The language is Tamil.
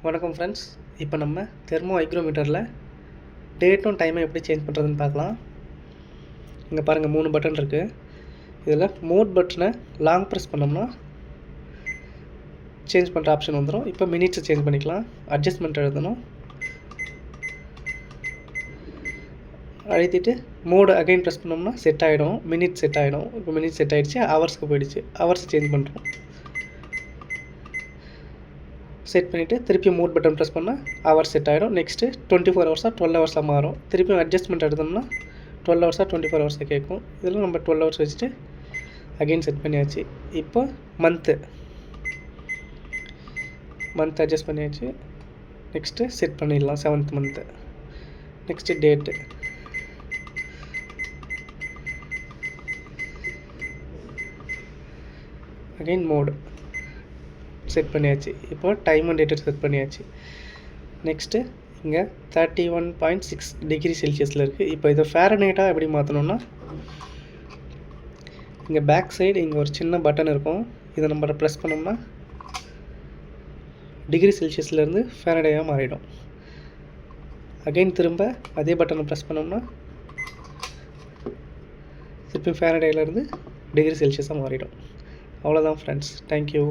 வணக்கம் ஃப்ரெண்ட்ஸ். இப்போ நம்ம தெர்மோ ஹைக்ரோமீட்டரில் டேட்டும் டைமை எப்படி சேஞ்ச் பண்ணுறதுன்னு பார்க்கலாம். இங்கே பாருங்கள் 3 பட்டன் இருக்குது. இதில் மோட் பட்டனை லாங் ப்ரெஸ் பண்ணோம்னா சேஞ்ச் பண்ணுற ஆப்ஷன் வந்துடும். இப்போ மினிட்ஸை சேஞ்ச் பண்ணிக்கலாம். அட்ஜஸ்ட்மெண்ட் எழுதணும். அழுத்திட்டு மோடு அகைன் ப்ரெஸ் பண்ணோம்னா செட் ஆகிடும். மினிட் செட் ஆகிடும். இப்போ மினிட் செட் ஆகிடுச்சு. ஹவர்ஸ்க்கு போயிடுச்சு. ஹவர்ஸ் சேஞ்ச் பண்ணுறோம். செட் பண்ணிவிட்டு திருப்பி மோட் பட்டன் ப்ரெஸ் பண்ணால் ஹவர் செட் ஆகிடும். நெக்ஸ்ட்டு 24 ஹவர்ஸாக 12 ஹவர்ஸாக மாறும். திருப்பி அட்ஜஸ்ட்மெண்ட் எடுத்தோம்னா 12 ஹவர்ஸாக 24 ஹவர்ஸாக கேட்கும். இதில் நம்ம 12 ஹவர்ஸ் வச்சுட்டு அகெயின் செட் பண்ணியாச்சு. இப்போ மந்த்து அட்ஜஸ்ட் பண்ணியாச்சு. நெக்ஸ்ட்டு செட் பண்ணிடலாம் 7th month. Next date, again mode set பண்ணியாச்சு. இப்போ டைம் அண்ட் டேட்டு செட் பண்ணியாச்சு. நெக்ஸ்ட்டு இங்கே 31.6 டிகிரி செல்சியஸில் இருக்குது. இப்போ இதை ஃபேரனைட்டாக எப்படி மாற்றணும்னா, இங்கே பேக் சைடு இங்கே ஒரு சின்ன பட்டன் இருக்கும். இதை நம்ம ப்ரெஸ் பண்ணோம்னா டிகிரி செல்சியஸ்லேருந்து ஃபேரனைட்டாக மாறிடும். அகெயின் திரும்ப அதே பட்டனை ப்ரெஸ் பண்ணோம்னா திருப்பி ஃபேரனைட்லேருந்து டிகிரி செல்சியஸாக மாறிடும். அவ்வளோதான் ஃப்ரெண்ட்ஸ். தேங்க்யூ.